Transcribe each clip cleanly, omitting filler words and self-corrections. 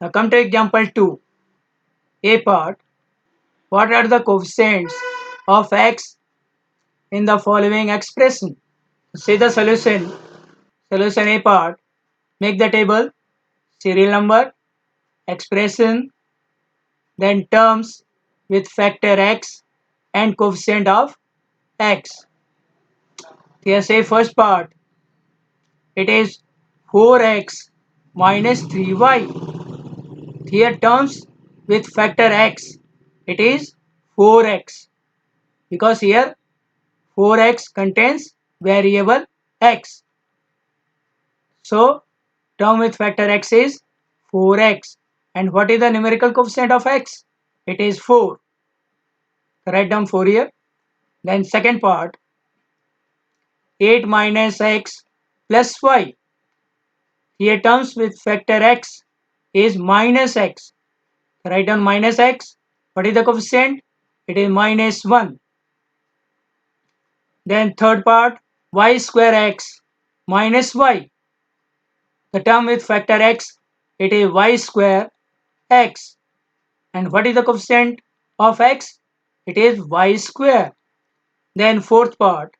Now come to example 2. A part. What are the coefficients of x in the following expression? See the solution. Solution A part. Make the table, serial number, expression, then terms with factor x and coefficient of x. Here say first part. It is 4x minus 3y. Here terms with factor x. It is 4x. Because here 4x contains variable x. So term with factor x is 4x. And what is the numerical coefficient of x? It is 4. Write down 4 here. Then second part, 8 minus x plus y. Here terms with factor x is minus x. Write down minus x. What is the coefficient? It is minus 1. Then third part, y square x minus y. The term with factor x, it is y square x. And what is the coefficient of x? It is y square. Then fourth part,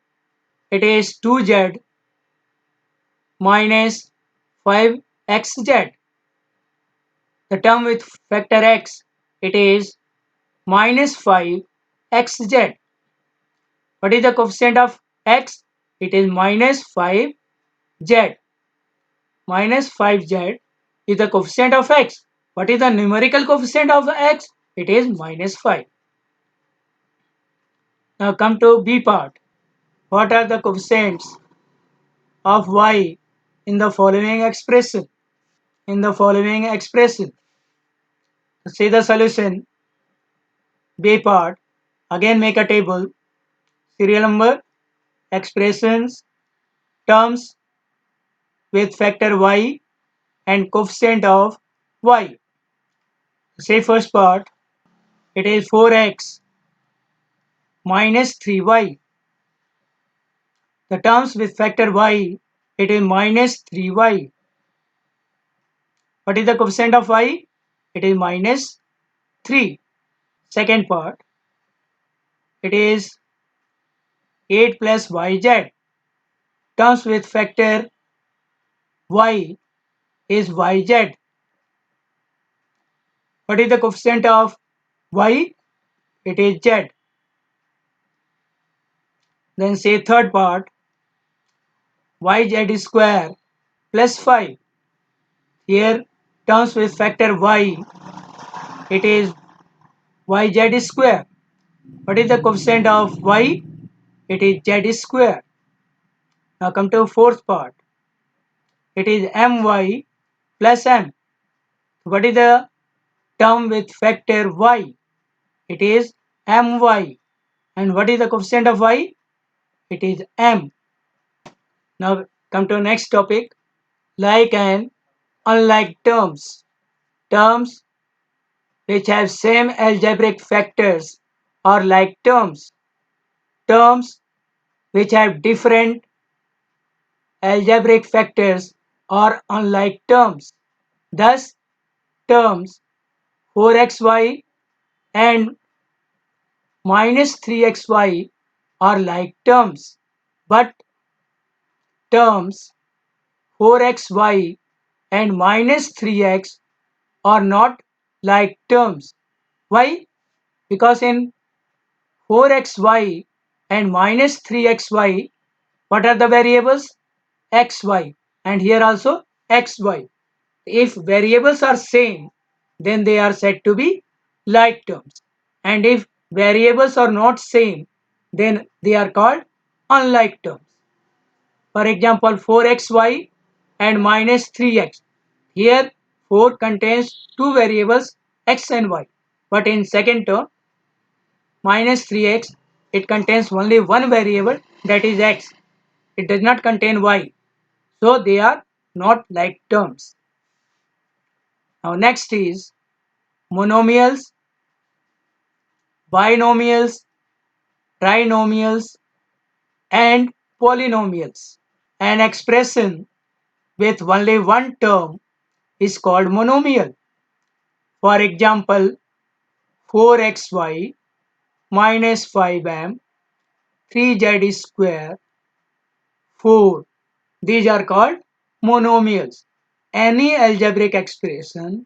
it is 2z minus 5xz. The term with factor x, it is minus 5xz. What is the coefficient of x? It is minus 5z. Minus 5z is the coefficient of x. What is the numerical coefficient of x? It is minus 5. Now come to B part. What are the coefficients of y in the following expression? In the following expression. See the solution. B part. Again make a table. Serial number, expressions, terms with factor y and coefficient of y. Say first part. It is 4x minus 3y. The terms with factor y, it is minus 3y. What is the coefficient of y? It is minus 3. Second part, it is 8 plus yz. Terms with factor y is yz. What is the coefficient of y? It is z. Then say third part, yz square plus 5. Here terms with factor y, it is yz square. What is the coefficient of y? It is z square. Now come to fourth part. It is my plus m. What is the term with factor y? It is my. And what is the coefficient of y? It is m. Now come to next topic. Like and unlike terms. Terms which have same algebraic factors are like terms. Terms which have different algebraic factors are unlike terms. Thus, terms 4xy and minus 3xy are like terms, but terms 4xy and minus 3x are not like terms. Why? Because in 4xy and minus 3xy, what are the variables? Xy, and here also xy. If variables are same, then they are said to be like terms. And if variables are not same, then they are called unlike terms. For example, 4xy and minus 3x. Here 4 contains two variables x and y. But in second term, minus 3x, it contains only one variable, that is x. It does not contain y. So they are not like terms. Now next is monomials, binomials, trinomials, and polynomials. An expression with only one term is called monomial. For example, 4xy minus 5m, 3z square, 4. These are called monomials. Any algebraic expression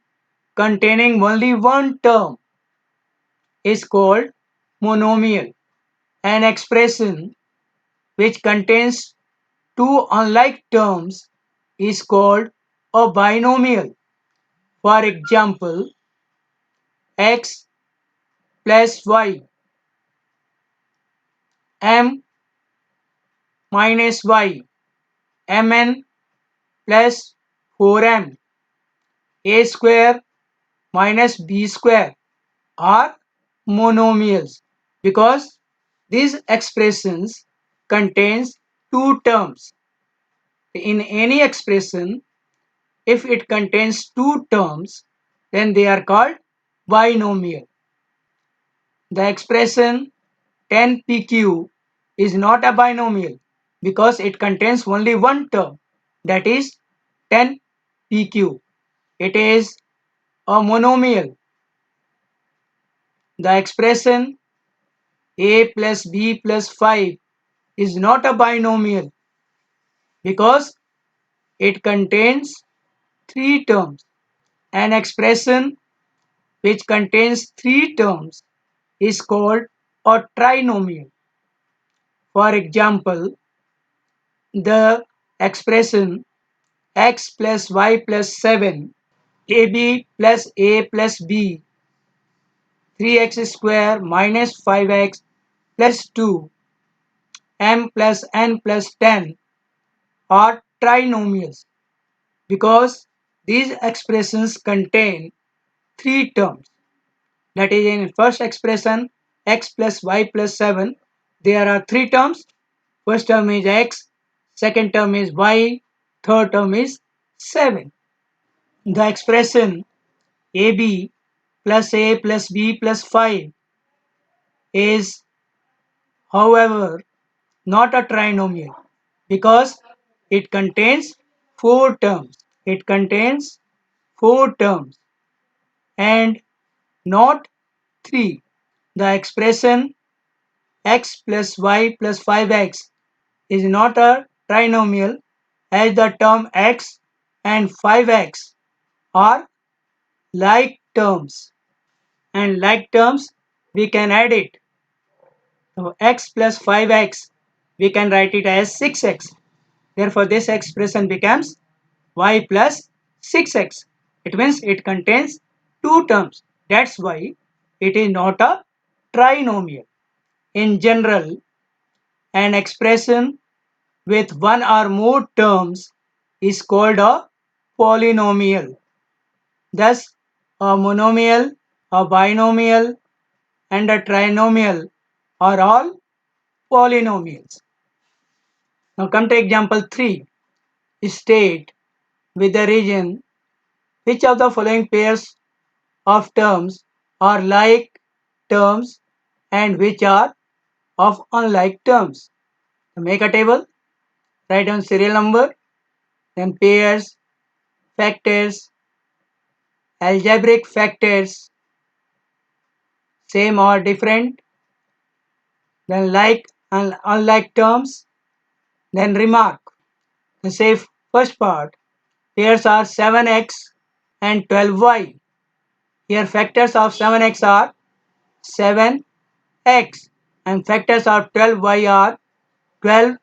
containing only one term is called monomial. An expression which contains two unlike terms is called a binomial. For example, x plus y, m minus y, mn plus 4m, a square minus b square are monomials because these expressions contains two terms. In any expression, if it contains two terms, then they are called binomial. The expression 10pq is not a binomial because it contains only one term, that is 10pq. It is a monomial. The expression a plus b plus 5 is not a binomial because it contains three terms. An expression which contains three terms is called a trinomial. For example, the expression x plus y plus 7, ab plus a plus b, 3x square minus 5x plus 2, m plus n plus 10 are trinomials because these expressions contain three terms. That is, in first expression x plus y plus 7, there are three terms. First term is x, second term is y, third term is 7. The expression ab plus a plus b plus 5 is, however, not a trinomial because it contains four terms. It contains four terms and not three. The expression x plus y plus 5x is not a trinomial as the term x and 5x are like terms, and like terms we can add it. So x plus 5x we can write it as 6x. Therefore this expression becomes y plus 6x. It means it contains two terms. That's why it is not a trinomial. In general, an expression with one or more terms is called a polynomial. Thus, a monomial, a binomial, and a trinomial are all polynomials. Now come to example 3. State with the region which of the following pairs of terms are like terms and which are of unlike terms. Make a table, write down serial number, then pairs, factors, algebraic factors, same or different, then like and unlike terms, then remark. Say first part, pairs are 7x and 12y. Here factors of 7x are 7x and factors of 12y are 12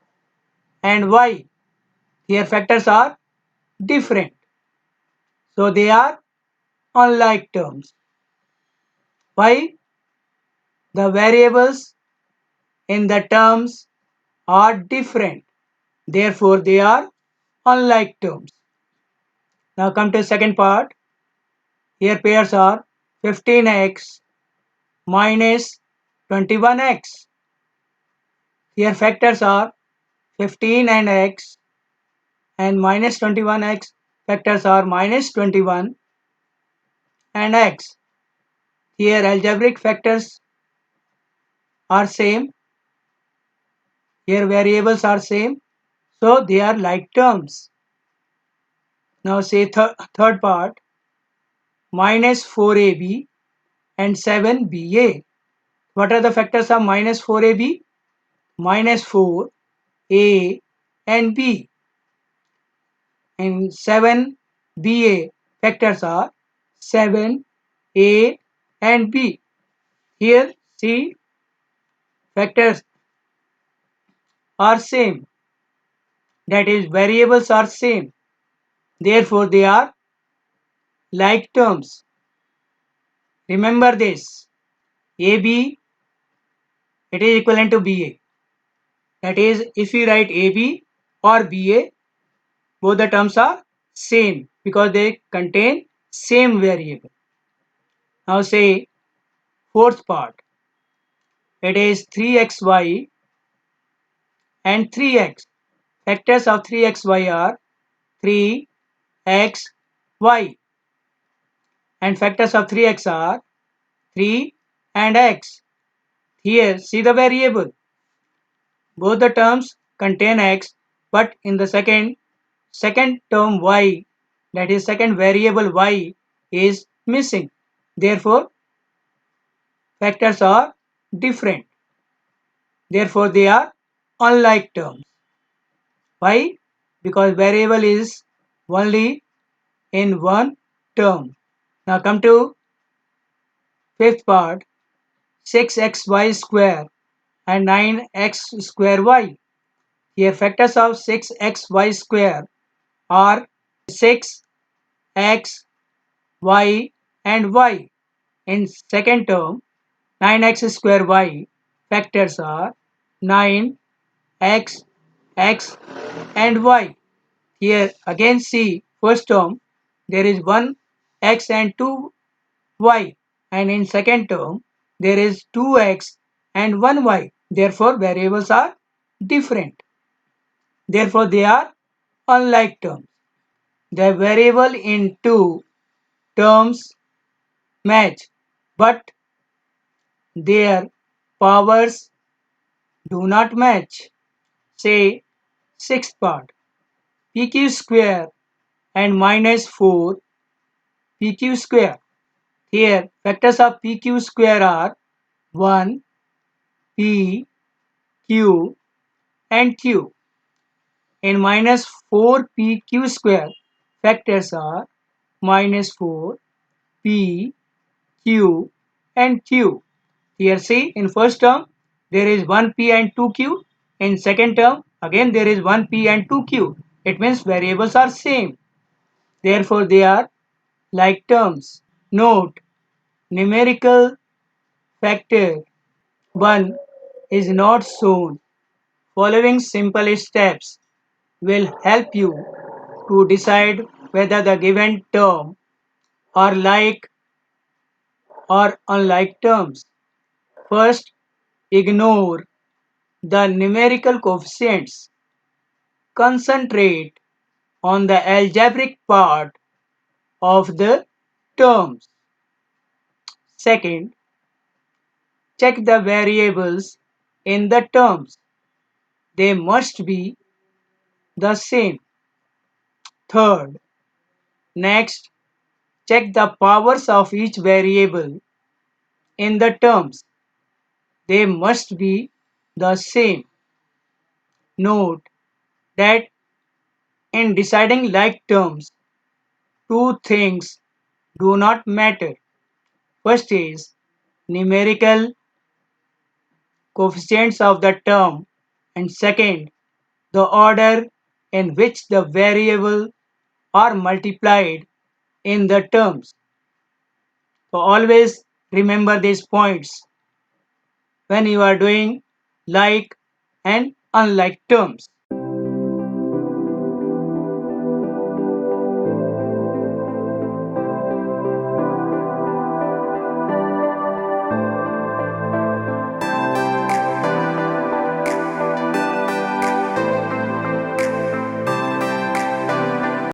and y. Here factors are different. So they are unlike terms. Why? The variables in the terms are different. Therefore, they are unlike terms. Now come to second part. Here pairs are 15x minus 21x. Here factors are 15 and x and minus 21x. Factors are minus 21 and x. Here algebraic factors are same. Here variables are same. So they are like terms. Now say third part. minus 4ab and 7ba. What are the factors of minus 4ab? Minus 4a and b. And 7ba factors are 7a and b. Here see, factors are same, that is variables are same, therefore they are like terms. Remember this, AB, it is equivalent to BA. That is, if we write AB or BA, both the terms are same because they contain same variable. Now say fourth part, it is 3xy and 3x. Factors of 3xy are 3, x, y, and factors of 3x are 3 and x. Here see the variable. Both the terms contain x, but in the second term y, that is second variable y, is missing. Therefore factors are different. Therefore they are unlike terms. Why? Because variable is only in one term. Now come to fifth part, 6xy square and 9x square y. Here factors of 6xy square are 6, x, y and y. In second term, 9x square y factors are 9, x, x and y. Here again see first term, there is 1 x and 2 y, and in second term there is 2x and 1 y. Therefore variables are different. Therefore they are unlike terms. The variable in two terms match, but their powers do not match. Say sixth part, pq square and minus 4 pq square. Here factors of pq square are 1, p, q and q. In minus 4 pq square factors are minus 4, p, q and q. Here see, in first term there is 1p and 2q. In second term again there is 1p and 2q. It means variables are same. Therefore they are like terms. Note, numerical factor 1 is not shown. Following simple steps will help you to decide whether the given term are like or unlike terms. First, ignore the numerical coefficients. Concentrate on the algebraic part of the terms. Second, check the variables in the terms. They must be the same. Third, next, check the powers of each variable in the terms. They must be the same. Note that in deciding like terms, two things do not matter. First is numerical coefficients of the term, and second, the order in which the variable are multiplied in the terms. So always remember these points when you are doing like and unlike terms.